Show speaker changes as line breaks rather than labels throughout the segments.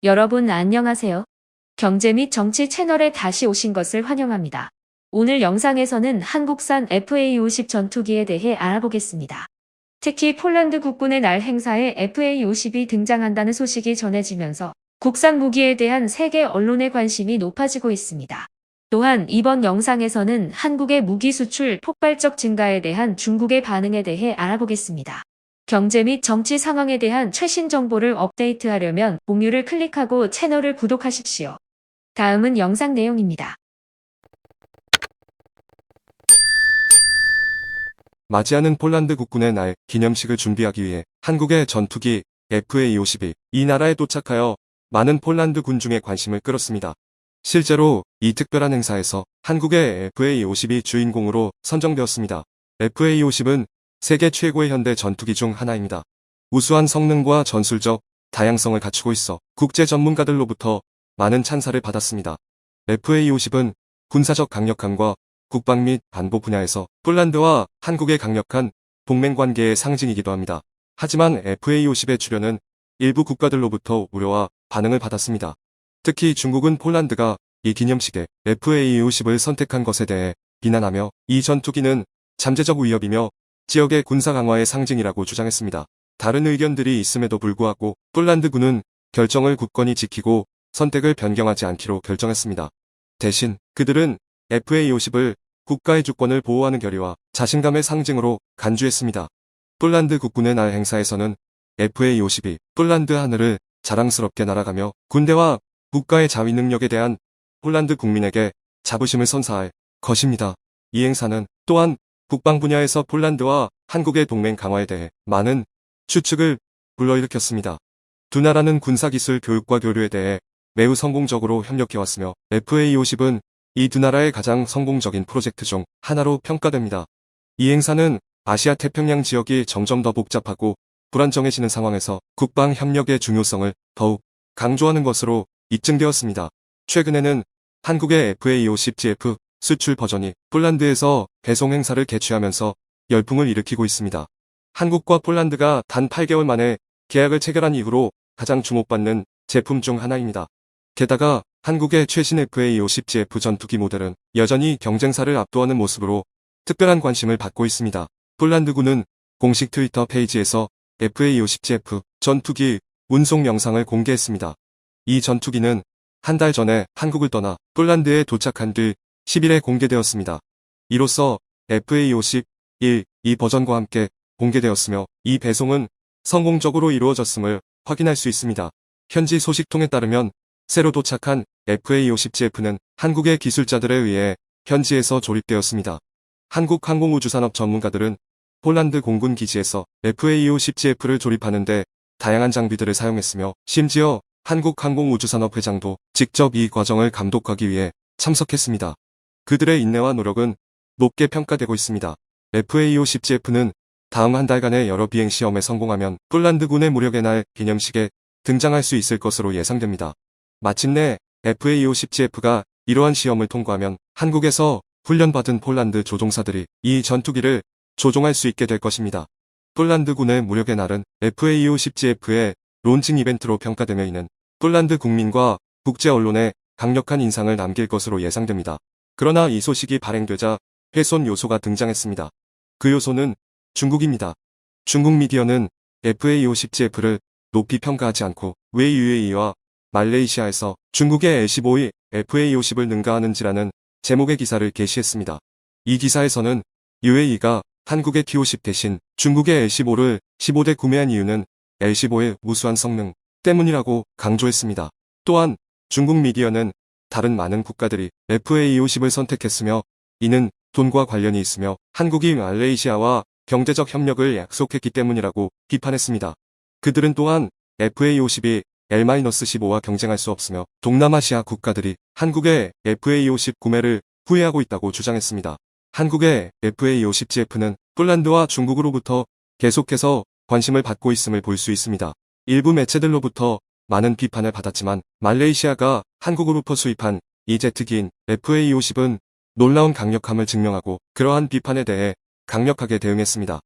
여러분 안녕하세요. 경제 및 정치 채널에 다시 오신 것을 환영합니다. 오늘 영상에서는 한국산 FA-50 전투기에 대해 알아보겠습니다. 특히 폴란드 국군의 날 행사에 FA-50이 등장한다는 소식이 전해지면서 국산 무기에 대한 세계 언론의 관심이 높아지고 있습니다. 또한 이번 영상에서는 한국의 무기 수출 폭발적 증가에 대한 중국의 반응에 대해 알아보겠습니다. 경제 및 정치 상황에 대한 최신 정보를 업데이트하려면 공유를 클릭하고 채널을 구독하십시오. 다음은 영상 내용입니다.
맞이하는 폴란드 국군의 날 기념식을 준비하기 위해 한국의 전투기 FA-50이 이 나라에 도착하여 많은 폴란드 군중의 관심을 끌었습니다. 실제로 이 특별한 행사에서 한국의 FA-50이 주인공으로 선정되었습니다. FA-50은 세계 최고의 현대 전투기 중 하나입니다. 우수한 성능과 전술적 다양성을 갖추고 있어 국제 전문가들로부터 많은 찬사를 받았습니다. FA-50은 군사적 강력함과 국방 및 안보 분야에서 폴란드와 한국의 강력한 동맹 관계의 상징이기도 합니다. 하지만 FA-50의 출현은 일부 국가들로부터 우려와 반응을 받았습니다. 특히 중국은 폴란드가 이 기념식에 FA-50을 선택한 것에 대해 비난하며 이 전투기는 잠재적 위협이며 지역의 군사 강화의 상징이라고 주장했습니다. 다른 의견들이 있음에도 불구하고 폴란드군은 결정을 굳건히 지키고 선택을 변경하지 않기로 결정했습니다. 대신 그들은 FA-50을 국가의 주권을 보호하는 결의와 자신감의 상징으로 간주했습니다. 폴란드 국군의 날 행사에서는 FA-50이 폴란드 하늘을 자랑스럽게 날아가며 군대와 국가의 자위 능력에 대한 폴란드 국민에게 자부심을 선사할 것입니다. 이 행사는 또한 국방 분야에서 폴란드와 한국의 동맹 강화에 대해 많은 추측을 불러일으켰습니다. 두 나라는 군사기술 교육과 교류에 대해 매우 성공적으로 협력해왔으며 FA-50은 이 두 나라의 가장 성공적인 프로젝트 중 하나로 평가됩니다. 이 행사는 아시아 태평양 지역이 점점 더 복잡하고 불안정해지는 상황에서 국방 협력의 중요성을 더욱 강조하는 것으로 입증되었습니다. 최근에는 한국의 FA-50GF 수출 버전이 폴란드에서 배송 행사를 개최하면서 열풍을 일으키고 있습니다. 한국과 폴란드가 단 8개월 만에 계약을 체결한 이후로 가장 주목받는 제품 중 하나입니다. 게다가 한국의 최신 FA-50GF 전투기 모델은 여전히 경쟁사를 압도하는 모습으로 특별한 관심을 받고 있습니다. 폴란드군은 공식 트위터 페이지에서 FA-50GF 전투기 운송 영상을 공개했습니다. 이 전투기는 한 달 전에 한국을 떠나 폴란드에 도착한 뒤 10일에 공개되었습니다. 이로써 FA-50 이 버전과 함께 공개되었으며 이 배송은 성공적으로 이루어졌음을 확인할 수 있습니다. 현지 소식통에 따르면 새로 도착한 FA-50GF는 한국의 기술자들에 의해 현지에서 조립되었습니다. 한국 항공우주산업 전문가들은 폴란드 공군 기지에서 FA-50GF를 조립하는 데 다양한 장비들을 사용했으며 심지어 한국 항공우주산업 회장도 직접 이 과정을 감독하기 위해 참석했습니다. 그들의 인내와 노력은 높게 평가되고 있습니다. FA-50GF는 다음 한 달간의 여러 비행 시험에 성공하면 폴란드군의 무력의 날 기념식에 등장할 수 있을 것으로 예상됩니다. 마침내 FA-50GF가 이러한 시험을 통과하면 한국에서 훈련받은 폴란드 조종사들이 이 전투기를 조종할 수 있게 될 것입니다. 폴란드군의 무력의 날은 FA-50GF의 론칭 이벤트로 평가되며 이는 폴란드 국민과 국제 언론에 강력한 인상을 남길 것으로 예상됩니다. 그러나 이 소식이 발행되자 훼손 요소가 등장했습니다. 그 요소는 중국입니다. 중국 미디어는 FA-50GF를 높이 평가하지 않고 왜 UAE와 말레이시아에서 중국의 L-15이 FA-50을 능가하는지라는 제목의 기사를 게시했습니다. 이 기사에서는 UAE가 한국의 T-50 대신 중국의 L-15를 15대 구매한 이유는 L-15의 우수한 성능 때문이라고 강조했습니다. 또한 중국 미디어는 다른 많은 국가들이 FA-50을 선택했으며 이는 돈과 관련이 있으며 한국이 말레이시아와 경제적 협력을 약속했기 때문이라고 비판했습니다. 그들은 또한 FA-50이 L-15와 경쟁할 수 없으며 동남아시아 국가들이 한국의 FA-50 구매를 후회하고 있다고 주장했습니다. 한국의 FA-50GF는 폴란드와 중국으로부터 계속해서 관심을 받고 있음을 볼 수 있습니다. 일부 매체들로부터 많은 비판을 받았지만 말레이시아가 한국으로부터 수입한 이 제트기인 FA-50은 놀라운 강력함을 증명하고 그러한 비판에 대해 강력하게 대응했습니다.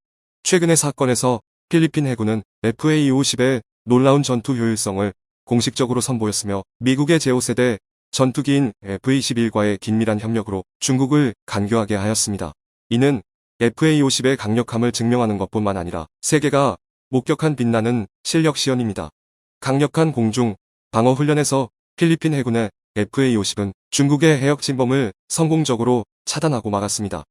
최근의 사건에서 필리핀 해군은 FA-50의 놀라운 전투 효율성을 공식적으로 선보였으며 미국의 제5세대 전투기인 F-21과의 긴밀한 협력으로 중국을 간교하게 하였습니다. 이는 FA-50의 강력함을 증명하는 것뿐만 아니라 세계가 목격한 빛나는 실력 시연입니다. 강력한 공중 방어 훈련에서 필리핀 해군의 FA-50은 중국의 해역 침범을 성공적으로 차단하고 막았습니다.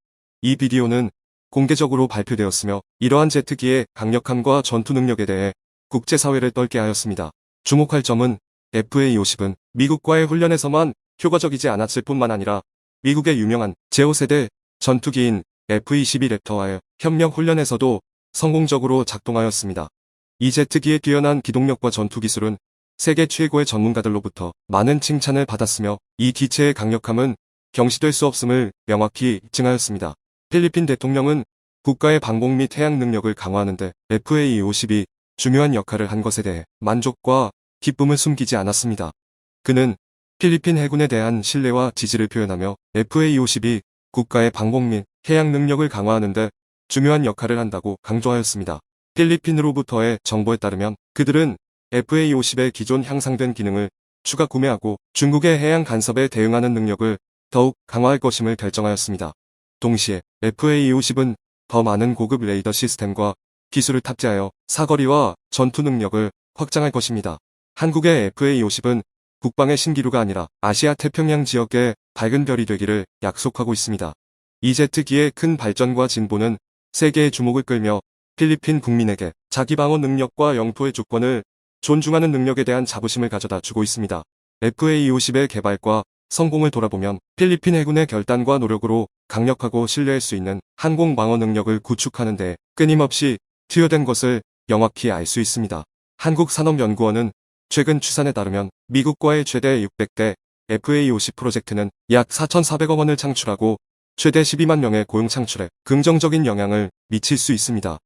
이 비디오는 공개적으로 발표되었으며 이러한 제트기의 강력함과 전투 능력에 대해 국제사회를 떨게 하였습니다. 주목할 점은 FA-50은 미국과의 훈련에서만 효과적이지 않았을 뿐만 아니라 미국의 유명한 제5세대 전투기인 F-22 랩터와의 협력 훈련에서도 성공적으로 작동하였습니다. 이 제트기의 뛰어난 기동력과 전투 기술은 세계 최고의 전문가들로부터 많은 칭찬을 받았으며 이 기체의 강력함은 경시될 수 없음을 명확히 증하였습니다. 필리핀 대통령은 국가의 방공 및 해양 능력을 강화하는 데 FA-50이 중요한 역할을 한 것에 대해 만족과 기쁨을 숨기지 않았습니다. 그는 필리핀 해군에 대한 신뢰와 지지를 표현하며 FA-50이 국가의 방공 및 해양 능력을 강화하는 데 중요한 역할을 한다고 강조하였습니다. 필리핀으로부터의 정보에 따르면 그들은 FA-50의 기존 향상된 기능을 추가 구매하고 중국의 해양 간섭에 대응하는 능력을 더욱 강화할 것임을 결정하였습니다. 동시에 FA-50은 더 많은 고급 레이더 시스템과 기술을 탑재하여 사거리와 전투 능력을 확장할 것입니다. 한국의 FA-50은 국방의 신기루가 아니라 아시아 태평양 지역의 밝은 별이 되기를 약속하고 있습니다. 이 제트기의 큰 발전과 진보는 세계의 주목을 끌며 필리핀 국민에게 자기 방어 능력과 영토의 주권을 존중하는 능력에 대한 자부심을 가져다 주고 있습니다. FA-50의 개발과 성공을 돌아보면 필리핀 해군의 결단과 노력으로 강력하고 신뢰할 수 있는 항공 방어 능력을 구축하는 데 끊임없이 투여된 것을 명확히 알 수 있습니다. 한국산업연구원은 최근 추산에 따르면 미국과의 최대 600대 FA-50 프로젝트는 약 4,400억 원을 창출하고 최대 12만 명의 고용 창출에 긍정적인 영향을 미칠 수 있습니다.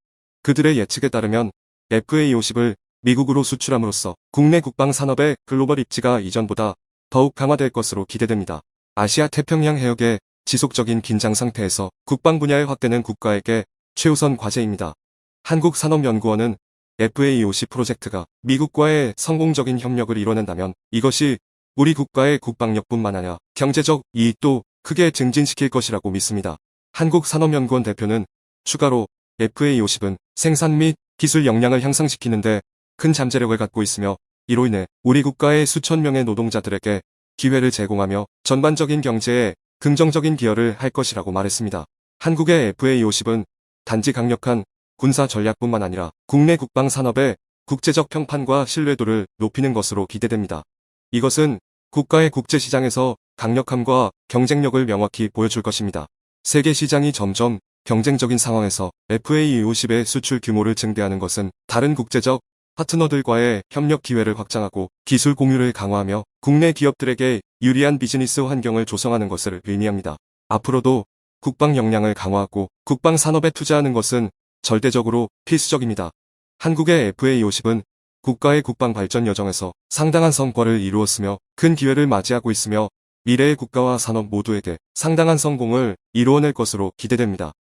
그들의 예측에 따르면 FA-50을 미국으로 수출함으로써 국내 국방 산업의 글로벌 입지가 이전보다 더욱 강화될 것으로 기대됩니다. 아시아 태평양 해역의 지속적인 긴장 상태에서 국방 분야의 확대는 국가에게 최우선 과제입니다. 한국산업연구원은 FA-50 프로젝트가 미국과의 성공적인 협력을 이뤄낸다면 이것이 우리 국가의 국방력뿐만 아니라 경제적 이익도 크게 증진시킬 것이라고 믿습니다. 한국산업연구원 대표는 추가로 FA-50은 생산 및 기술 역량을 향상시키는데 큰 잠재력을 갖고 있으며 이로 인해 우리 국가의 수천 명의 노동자들에게 기회를 제공하며 전반적인 경제에 긍정적인 기여를 할 것이라고 말했습니다. 한국의 FA-50은 단지 강력한 군사 전략뿐만 아니라 국내 국방 산업의 국제적 평판과 신뢰도를 높이는 것으로 기대됩니다. 이것은 국가의 국제시장에서 강력함과 경쟁력을 명확히 보여줄 것입니다. 세계 시장이 점점 경쟁적인 상황에서 FA-50의 수출 규모를 증대하는 것은 다른 국제적 파트너들과의 협력 기회를 확장하고 기술 공유를 강화하며 국내 기업들에게 유리한 비즈니스 환경을 조성하는 것을 의미합니다. 앞으로도 국방 역량을 강화하고 국방 산업에 투자하는 것은 절대적으로 필수적입니다. 한국의 FA-50은 국가의 국방 발전 여정에서 상당한 성과를 이루었으며 큰 기회를 맞이하고 있으며 미래의 국가와 산업 모두에게 상당한 성공을 이루어낼 것으로 기대됩니다.